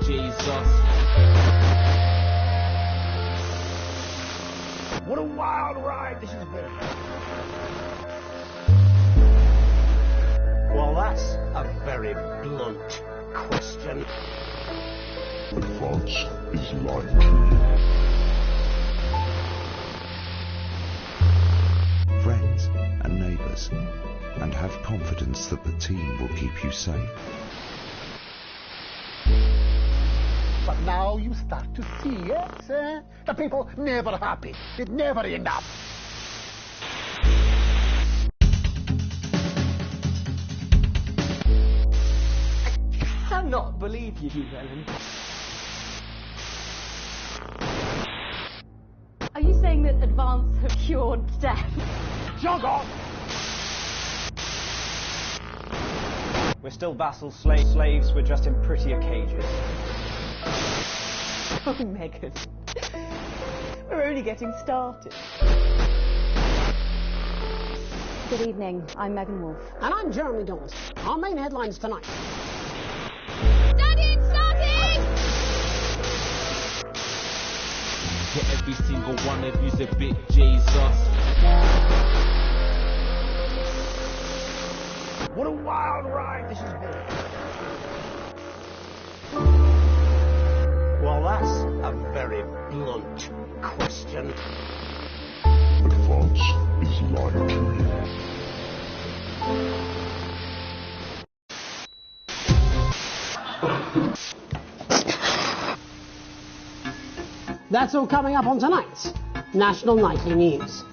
Jesus. What a wild ride this has been. Well, that's a very blunt question. France is lying to you. Friends and neighbours, and have confidence that the team will keep you safe. But now you start to see, yes, the people never happy. It never enough. I cannot believe you, Ellen. Are you saying that Advance have cured death? Jog on! We're still vassals, slaves, we're just in prettier cages. Oh, Megan. We're only getting started. Good evening. I'm Megan Wolf. And I'm Jeremy Dawes. Our main headlines tonight. Starting! Get every single one of you's a bit Jesus. What a wild ride this has been. Well, that's a very blunt question. France is lying to you. That's all coming up on tonight's National Nightly News.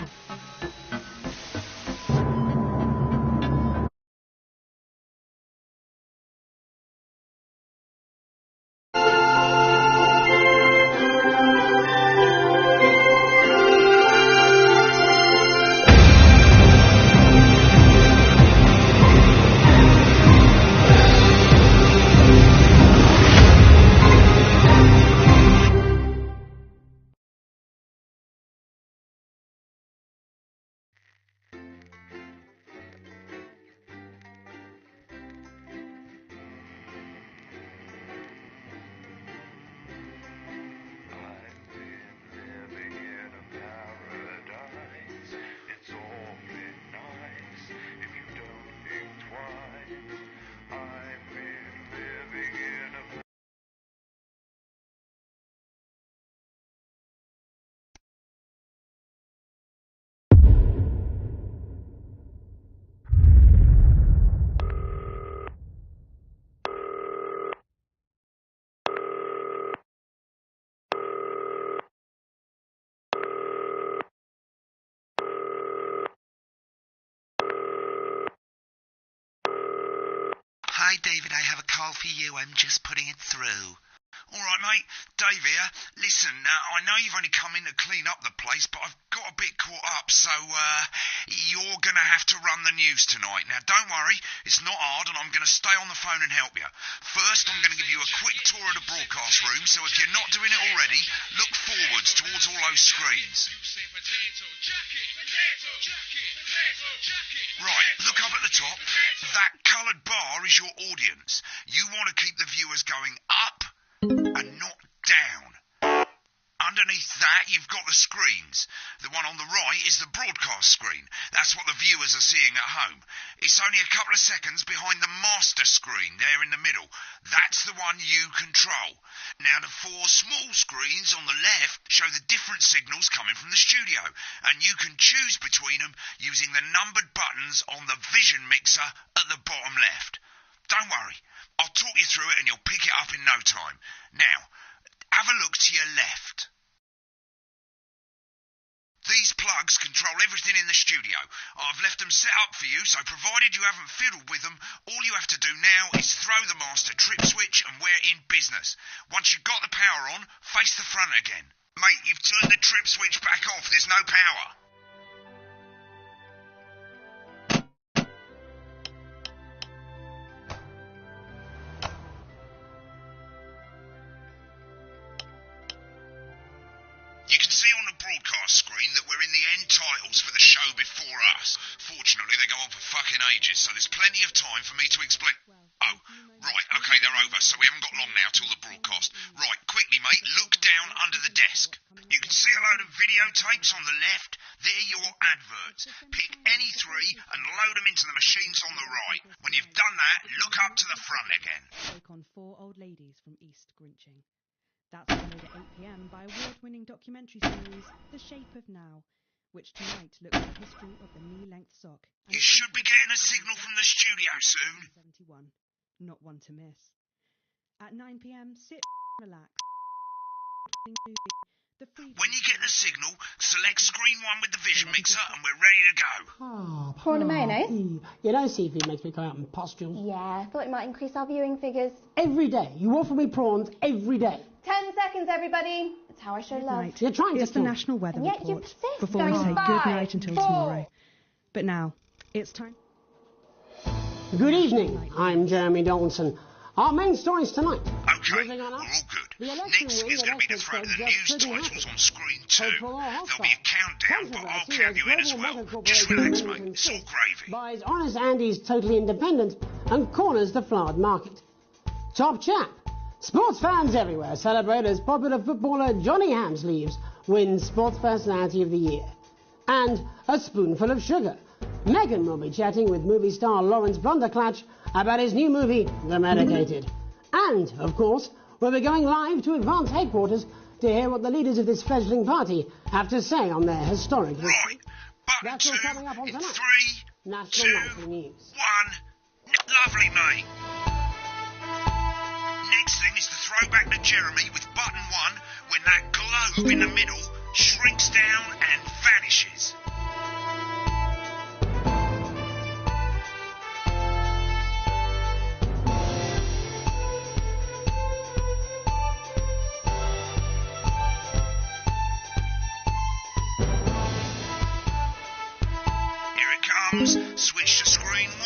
Hi, David, I have a call for you. I'm just putting it through. All right, mate. Dave here. Listen, I know you've only come in to clean up the place, but I've got a bit caught up, so you're going to have to run the news tonight. Now, don't worry. It's not hard, and I'm going to stay on the phone and help you. First, I'm going to give you a quick tour of the broadcast room, so if you're not doing it already, look forwards towards all those screens. Right, look up at the top. That coloured bar is your audience. You want to keep the viewers going up and not down. Underneath that, you've got the screens. The one on the right is the broadcast screen. That's what the viewers are seeing at home. It's only a couple of seconds behind the master screen there in the middle. That's the one you control. Now, the four small screens on the left show the different signals coming from the studio, and you can choose between them using the numbered buttons on the vision mixer at the bottom left. Don't worry, I'll talk you through it and you'll pick it up in no time. Now, have a look to your left. These plugs control everything in the studio. I've left them set up for you, so provided you haven't fiddled with them, all you have to do now is throw the master trip switch and we're in business. Once you've got the power on, face the front again. Mate, you've turned the trip switch back off. There's no power. You can see on the broadcast screen that we're in the end titles for the show before us. Fortunately, they go on for fucking ages, so there's plenty of time for me to explain. Oh, Right, okay, they're over, so we haven't got long now till the broadcast. Right, quickly, mate, look down under the desk. You can see a load of videotapes on the left. They're your adverts. Pick any three and load them into the machines on the right. When you've done that, look up to the front again. Take on 4 old ladies from East Grinching. That's followed at 8 p.m. by award-winning documentary series The Shape of Now, which tonight looks at the history of the knee-length sock. You should be getting a signal from the studio soon. 71, not one to miss. At 9 p.m, sit, relax. When you get the signal, select screen 1 with the vision mixer and we're ready to go. Oh, Prawn and mayonnaise? You know, seafood makes me go out in pustules. Yeah, I thought it might increase our viewing figures. Every day. You offer me prawns every day. 10 seconds, everybody. That's how I show love. Night. You're trying It's to the kill me. National Weather And yet you Report persist. before we Going say 5, good night until 4. tomorrow. But now, it's time. Good evening. I'm Jeremy Donaldson. Our main stories tonight. Okay, Moving on we're up. all good. The election Next win is that going to be the experts throw of the said news just couldn't titles happen. on screen 2. Hopeful or There'll hostile. be a countdown, but I'll Controversy count as you in as global well. mega Just corporation relax, Remington mate. It's all Fist gravy. buys Honest Andy's Totally Independent and corners the flowered market. Top chap. Sports fans everywhere celebrate as popular footballer Johnny Hamsleeves wins Sports Personality of the Year. And a spoonful of sugar. Meghan will be chatting with movie star Lawrence Blunderclatch about his new movie, The Medicated. And, of course, we'll be going live to Advance headquarters to hear what the leaders of this fledgling party have to say on their historic victory. Right, button That's 2 all coming up on in tonight. 3, National 2, Nightly News. 1. Lovely, mate. Next thing is the throwback to Jeremy with button 1 when that globe in the middle shrinks down and vanishes. Here it comes. Switch to screen 1.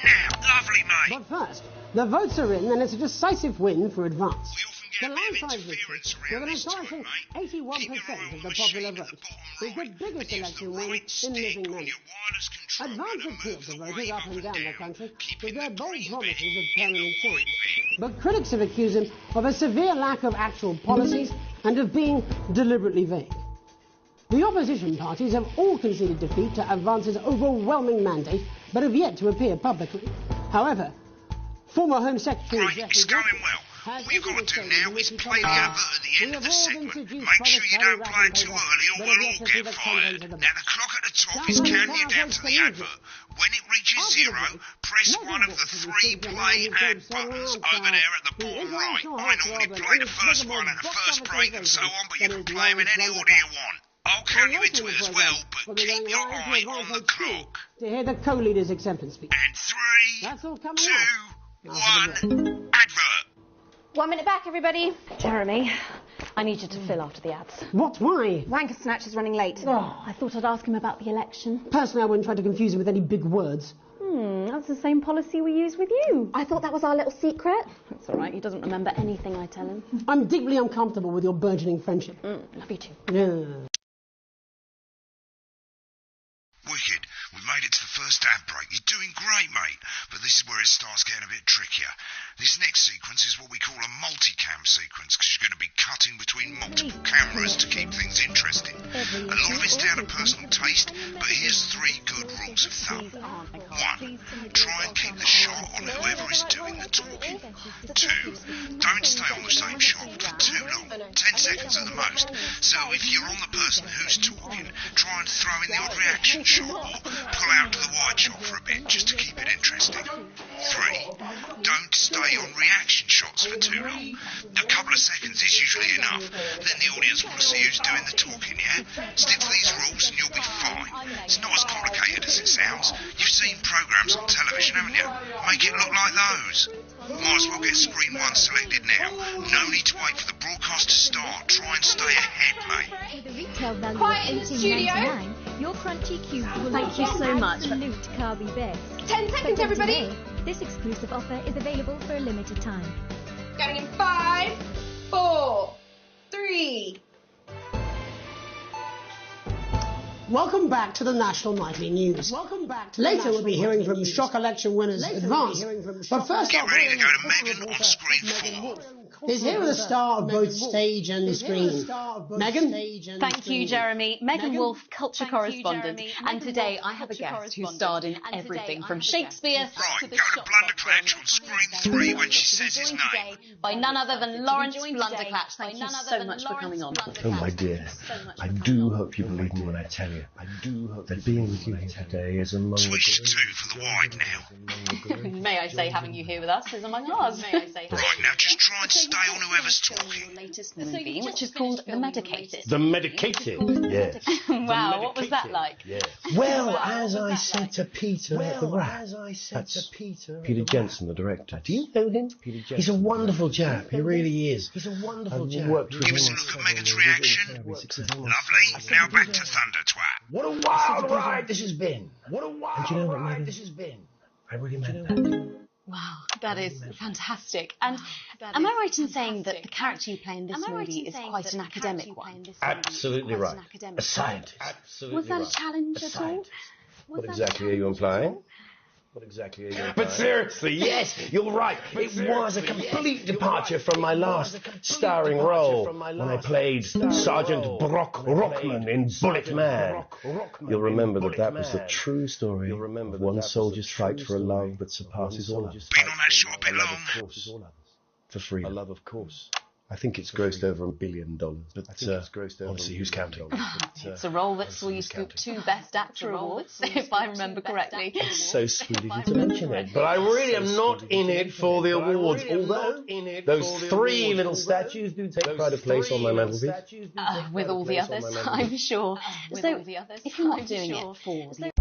Now, lovely, mate. But first, the votes are in and it's a decisive win for Advance. We often The get a bit of landslide victory, interference with around an this time, astonishing mate. 81% Keep your eye of on the machine popular at the vote, bottom is the right, biggest and use the election win right in stick living on memory. your wireless controller Advance to appealed move to the voters weight up and down the down, country keeping with their the bold green promises bit of in permanent the change. white bit. But critics have accused him of a severe lack of actual policies and of being deliberately vague. The opposition parties have all conceded defeat to Advance's overwhelming mandate, but have yet to appear publicly. However, former Home Secretary Right, Geoffrey it's going Griffin well. has All you've got to issued a do now statement is in which he play the said, advert at the end of the segment. Make sure you don't play it too early or we'll all get fired. Now, the clock at the top is counting you down to the advert. When it reaches 0, press one of the 3 play ad buttons over there at the bottom right. I normally play the first one at the first break and so on, but you can play them in any order you want. I'll count you into it as well, but keep your eye on the clock. To hear the co-leader's acceptance speech. And 3, That's all coming 2, up. 1, advert. 1 minute back, everybody. Jeremy, I need you to fill after the ads. What? Why? Wanker Snatch is running late. Oh, I thought I'd ask him about the election. Personally, I wouldn't try to confuse him with any big words. That's the same policy we use with you. I thought that was our little secret. That's all right, he doesn't remember anything I tell him. I'm deeply uncomfortable with your burgeoning friendship. Love you too. Yeah. Wicked. We made it to the first ad break. You're doing great, mate. But this is where it starts getting a bit trickier. This next sequence is what we call a multicam sequence, because you're going to be cutting between multiple cameras to keep things interesting. A lot of it's down to personal taste, but here's 3 good rules of thumb. 1. Try and keep the shot on whoever is doing the talking. 2. Don't stay on the same shot for too long. 10 seconds at the most. So if you're on the person who's talking, try and throw in the odd reaction shot or pull out to the wide shot for a bit just to keep it interesting. 3. Don't stay on reaction shots for too long. A couple of seconds is usually enough. Then the audience want to see who's doing the talking, yeah? Stick to these rules and you'll be fine. It's not as complicated as it sounds. You've seen programmes on television, haven't you? Make it look like those. Might as well get screen 1 selected now. No need to wait for the broadcast to start. Try and stay ahead, mate. With a retail value Quiet in of the studio. $18.99, your crunchy cube will Thank you so much. absolute carby best. 10 seconds, everybody. This exclusive offer is available for a limited time. Going in 5, 4, 3. Welcome back to the National Nightly News. Later we'll be hearing from shock election winners Advance. But first Get ready to go to Megan on screen 4. is here with a star of both stage and screen. Megan? Thank you, Jeremy. Megan Wolf, culture correspondent. And today I have a guest who starred in everything from Shakespeare to the Go to Blunderclatch on screen 3 when she says his name. by none other than Lawrence Blunderclatch. Thank you so much for coming on. Oh, my dear, I do hope you believe me when I tell you. I do hope that being with you today is among Switch to 2 for the wide now. May I say, having you here with us is among ours. Right, now just try and stay on whoever's talking. Latest movie, which is called The Medicated. The Medicated, yes. Wow, what was that like? Yes. Well, as I said to Peter at the Rat, that's Peter Jensen, the director. Do you know him? He's a wonderful chap. He really is. He's a wonderful chap. Worked with Give us a look at Megan's reaction. Lovely. Now back to Thunder Twat. What a wild ride this has been. What a wild ride this has been. I really meant that. Wow, that is fantastic. And am I right in saying that the character you play in this movie is quite an academic one? Absolutely right. A scientist. Was that a challenge at all? What exactly are you implying? But seriously, yes, you're right. It was a complete departure from my last starring role when I played Sergeant Brock Rockman in Bullet Man. You'll remember that was the true story of one soldier's fight for a love that surpasses all others. Been on that show a bit long. For freedom. A love, of course. I think it's grossed over $1 billion, but honestly, who's counting? It's a role that saw you scoop 2 Best Actor awards, if I remember correctly. It's so sweet of you to mention it. But I really am not in it for the awards, although those 3 little statues do take pride of place on my mantelpiece. With all the others, I'm sure. So, if you're not doing it for the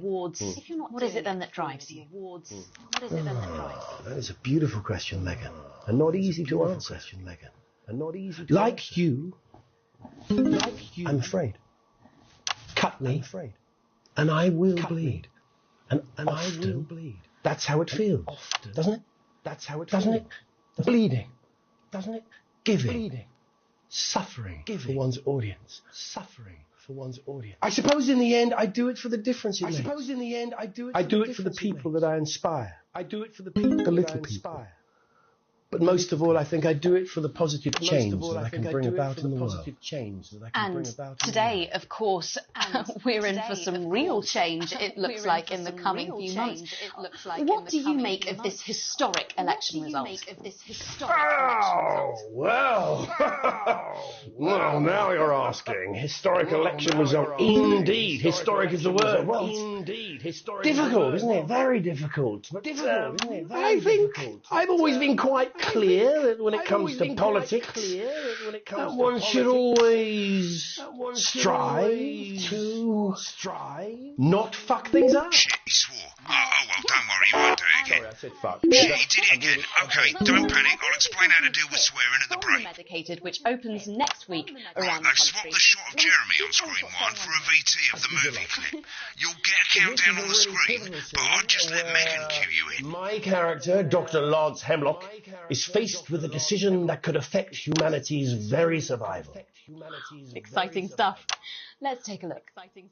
awards, what is it then that drives you? What is it then that drives you? That is a beautiful question, Megan. And not easy to answer. Like you, I'm afraid. Cut me, and I will bleed. And I will bleed. That's how it feels, doesn't it? Doesn't it? Bleeding, doesn't it? Giving, suffering for one's audience. I suppose in the end I do it for the difference it makes. I do it for the people that I inspire. The little people. But most of all, I think I do it for the positive change that I can bring about in the world. And today, of course, we're in for some real change, it looks like, in the coming few months. What do you make of this historic election result? Oh, well. Well, now you're asking. Historic election result. Indeed. Historic is the word. Well, difficult, isn't it? Very difficult. I think I've always been quite clear that when it comes to politics, that one should always strive to not fuck things up. Shit, he swore. Oh, well, don't worry, he won't do it again. Sorry, I said fuck. Shit, he did it again. Okay, don't panic. I'll explain how to deal with swearing at the break. Medicated, which opens next week around the They've swapped the shot of Jeremy on screen 1 for a VT of the movie clip. You'll get a countdown on the screen, but I'll just let Megan cue you in. My character, Dr. Lance Hemlock, is faced with a decision that could affect humanity's very survival. Exciting stuff. Let's take a look. Bloody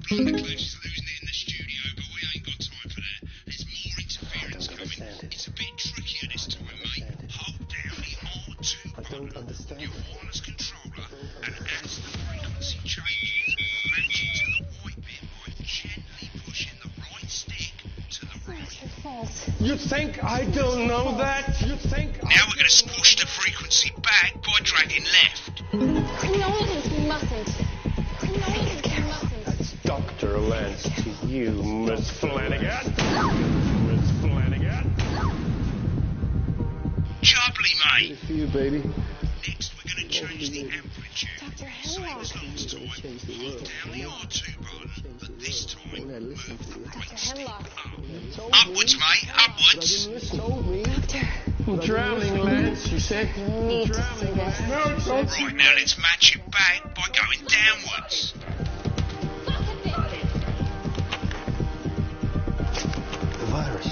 close to losing it in the studio, but we ain't got time for that. There's more interference coming. It's a bit trickier this time, mate. Hold down the R2 button on your wireless controller, and as the frequency changes, match it to the white bit by gently pushing the right stick to the right. You think I don't know that? Now we're going to squash the frequency back by dragging left. We mustn't. Dr. Lance to you, Miss Flanagan. Jubbly, mate. Good for you, baby. Next, we're going to change the amplitude. Same as last time. Hold down the R2 button, but this time, move the right stick up. Upwards, mate, upwards. I'm drowning, Lance, you said. Right, now let's match it back by going downwards. The virus.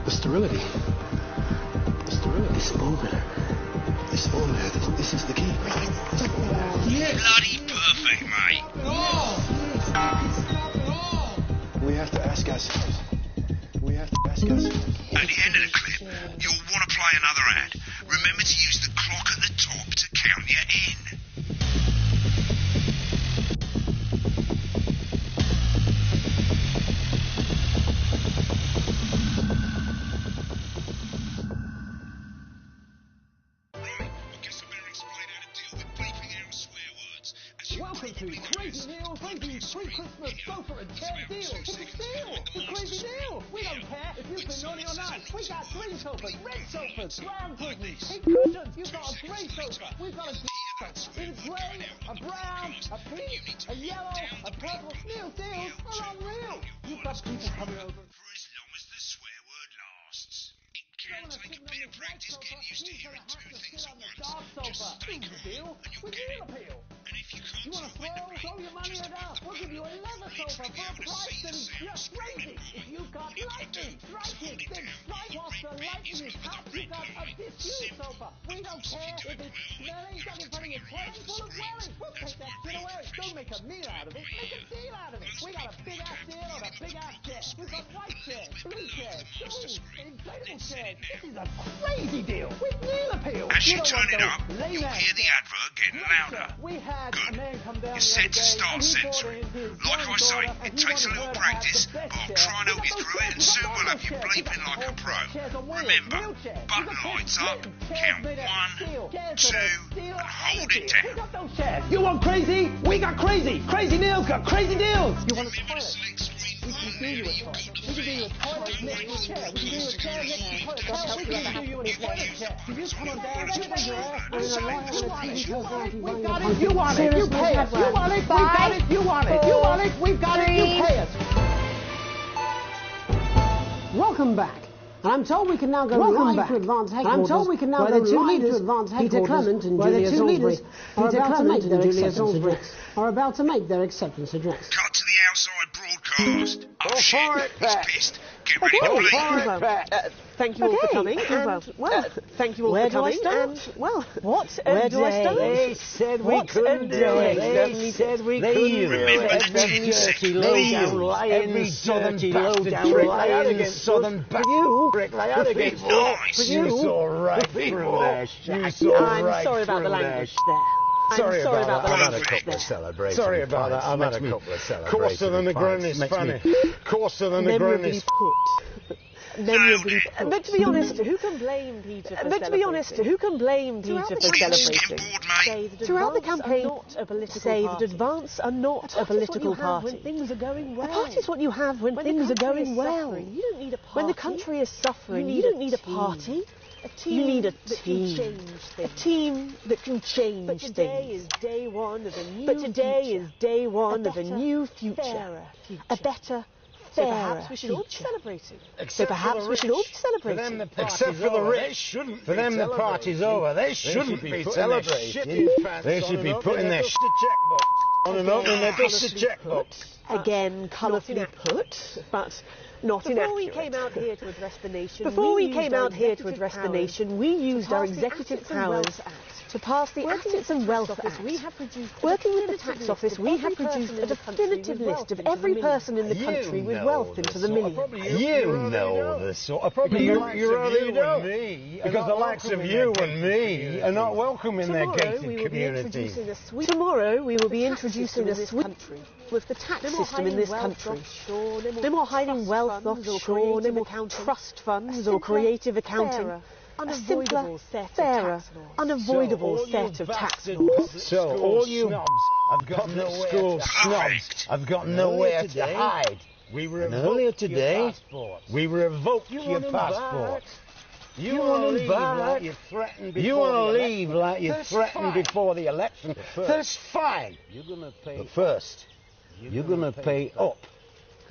The sterility. This formula. This is the key. Yeah. Bloody perfect, mate. We have to ask ourselves. At the end of the clip, you'll want to play another ad. Remember to use the clock at the top to count you in. Welcome to Crazy Neil brings you pre-Christmas sofa and chair deals. It's a deal! It's a crazy deal! We don't care if you've been naughty or nice. We got green sofas, red sofas, brown cushions, pink cushions. You've got a grey sofa. We've got a sofa in a grey, a brown, a pink, a yellow, a purple. Neil deals are unreal. You've got people coming over. For as long as the swear word lasts. It can take a bit of practice getting used to hearing two things at once. Just stay calm and you'll get it. And if you can't stop it, throw your money at us. We'll give you a leather sofa for a price that is just crazy. If you've got lightning, strike it. Then strike whilst the lightning is hot. You've got a disused sofa. We don't care if it's smelling, stuck in front of your toilet full of wellies. We'll take that shit away. Don't make a meal out of it. Make a deal out of it. We got a big ass deal on a big ass chair. We've got white chairs, blue chairs, smooth, inflatable chairs. This is a crazy deal with meal appeal. As you turn it up, you'll hear the advert getting louder. Good. You're set to start censoring. Like I say, it takes a little practice, but I'll try and help you through it, and soon we'll have you bleeping like a pro. Remember, button lights up, count 1, 2, and hold it down. You want crazy? We got crazy. Crazy Neil's got crazy deals. You want Remember to select screen We can do you a toilet. We can do you a toilet next to a chair. We can do you a chair next to a toilet. We can do you a toilet chair. Can you come on down? Get on your ass. We got it. You want it. You pay us. You want it. We got it. You want it. You want it. We got it. You pay us. Welcome back. And I'm told we can now go live to advance headquarters. I'm told we can now go live to advance headquarters. Peter Clement and Julia Salisbury are about to make their acceptance address. Cut to the outside broadcast. Oh shit, he's pissed. Get ready to leave. Thank you all for coming. Thank you all for coming. What a day. They said we couldn't do it. They said we couldn't do it. Every dirty, low-down, lying, dirty, low-down, lying, southern brick, lying. You saw right through their shit. I'm sorry about the language there. Sorry about that. I've had a couple of celebrations. Sorry about that. I've had a couple of celebrations. Coarser than the ground is funny. Coarser than the ground is But to be honest, who can blame Peter for celebrating? Throughout the campaign, say that advance are not a political party. A party is what you have when things are going well. When the country is suffering, you don't need a party. You need a team. A team that can change things. But today is day one of a new future. A better, fairer. So perhaps we should all be celebrating. Except for the rich. For them the party's over. They shouldn't be celebrating. They should be putting their checkbooks on and opening their dusty checkbooks. Again, colourfully put, but not inaccurate. Before we came out here to address the nation, we used our executive powers to pass the Assets and Wealth Act. Working with the Tax Office, we have produced a definitive list of every person in the country with wealth into the millions. You know this sort of probably you rather don't. Because the likes of you and me are not welcome in their gated communities. Tomorrow we will be introducing a country with the tax system in this country. No more hiding wealth offshore, no more trust funds or creative accounting. A simpler, fairer, unavoidable set of tax laws. So all you school snobs have got nowhere to hide. And earlier today, we revoked your passport. You want to leave like you threatened before the election. That's fine. But first, you're going to pay up.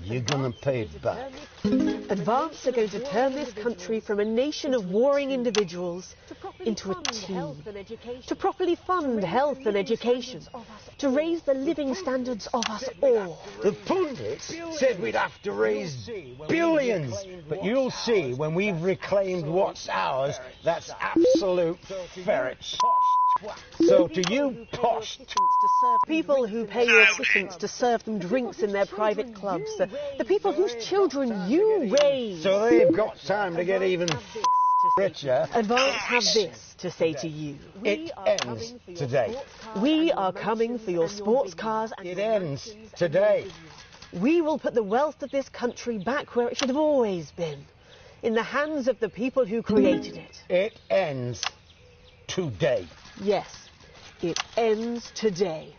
You're going to pay back. Advance are going to turn this country from a nation of warring individuals into a team. To properly fund health and education. To raise the living standards of us all. The pundits said we'd have to raise billions. But you'll see when we've reclaimed what's ours, that's absolute ferret. So to you posh people who pay your assistants to serve them drinks in their private clubs, the people whose children you raise. So they've got time to get even richer. Advance have this to say to you. It ends today. We are coming for your sports cars. It ends today. We will put the wealth of this country back where it should have always been. In the hands of the people who created it. It ends today. Yes, it ends today.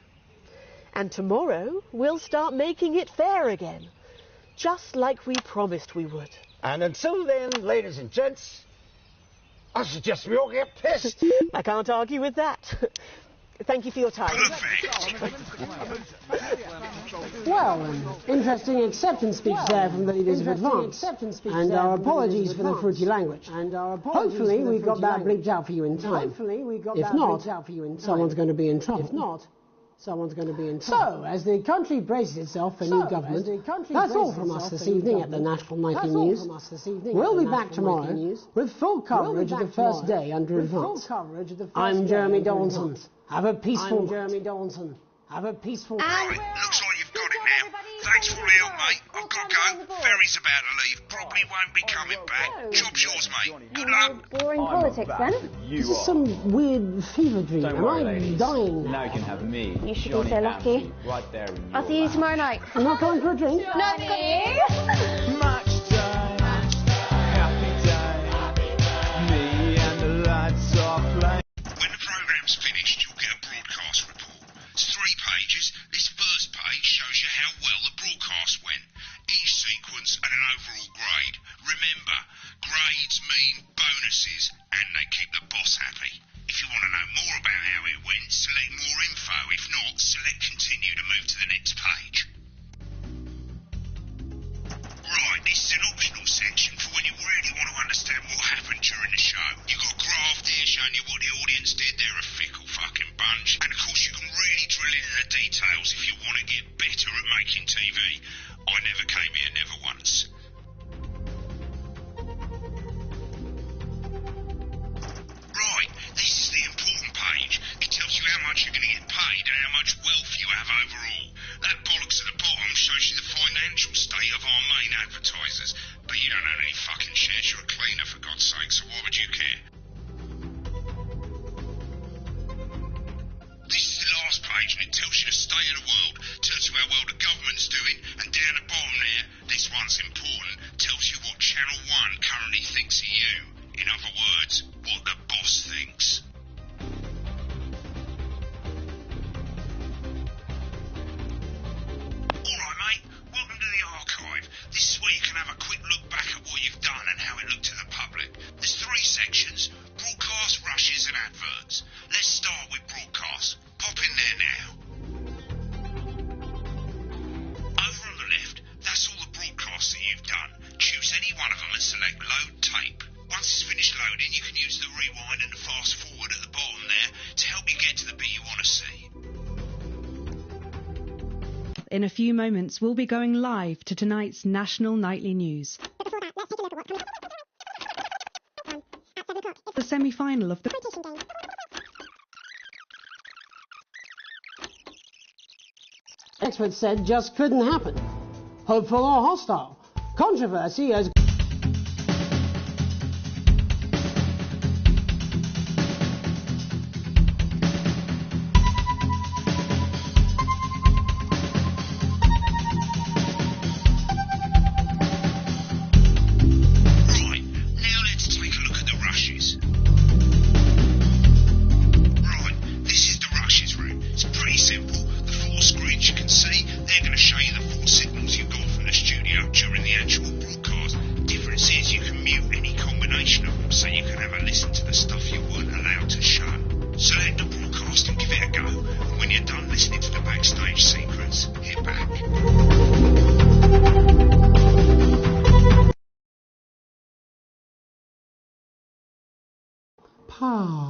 And tomorrow, we'll start making it fair again. Just like we promised we would. And until then, ladies and gents, I suggest we all get pissed. I can't argue with that. Thank you for your time. Well, an interesting acceptance speech there from the leaders of Advance. And our apologies for the fruity language. Hopefully we've got that bleeped out for you in time. If not, someone's going to be in trouble. So, as the country braces itself for new government, that's all from us this evening at the National Nightly News. We'll be back tomorrow with full coverage of the first day under Advance. I'm Jeremy Donaldson. Have a peaceful Right, looks like you've got it now. Thanks for all the help, mate. I've got to go. Ferry's about to leave. Probably won't be coming back. Job's yours, mate. Good luck. Boring politics, then? This is some weird fever dream. Am I dying? Now you can have me. You should be so lucky. Right there in I'll see you tomorrow night. I'm not going for a drink. No. Match time, happy day. Me and the lights are playing. When the programme's finished, you'll get a broadcast report. It's 3 pages. This first page shows you how well the broadcast went. Each an overall grade. Remember, grades mean bonuses, and they keep the boss happy. If you want to know more about how it went, select more info. If not, select continue to move to the next page. Right, this is an optional section for when you really want to understand what happened during the show. You've got a graph here showing you what the audience did. They're a fickle fucking bunch. And of course you can really drill into the details if you want to get better at making TV. I never came here, never once. Right, this is the important page. It tells you how much you're going to get paid and how much wealth you have overall. That bollocks at the bottom shows you the financial state of our main advertisers. But you don't own any fucking shares, you're a cleaner for God's sake, so why would you care? This is the last page and it tells you the state of the world, tells you how well the government's doing, and down the bottom there, this one's important, tells you what Channel 1 currently thinks of you. In other words, what the boss thinks. Alright mate, welcome to the archive. This is where you can have a quick look back at what you've done and how it looked to the public. There's 3 sections: broadcast, rushes and adverts. Let's start with broadcast. Pop in there now. Over on the left, that's all the broadcasts that you've done. Choose any one of them and select load tape. Once it's finished loading, you can use the rewind and the fast forward at the bottom there to help you get to the bit you want to see. In a few moments, we'll be going live to tonight's national nightly news. The semi-final of the Experts said just couldn't happen. Hopeful or hostile. Controversy as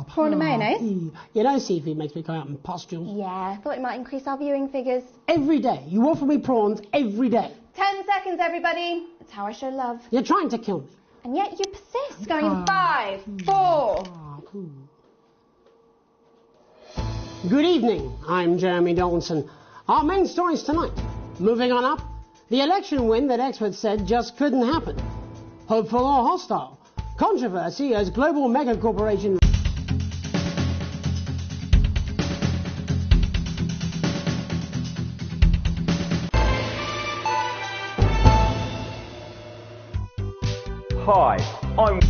Prawn and mayonnaise? You know, seafood makes me go out in pustules. Yeah, I thought it might increase our viewing figures. Every day. You offer me prawns every day. 10 seconds, everybody. That's how I show love. You're trying to kill me. And yet you persist. Going in 5, 4. Good evening. I'm Jeremy Donaldson. Our main stories tonight. Moving on up, the election win that experts said just couldn't happen. Hopeful or hostile. Controversy as global mega corporation. Hi, I'm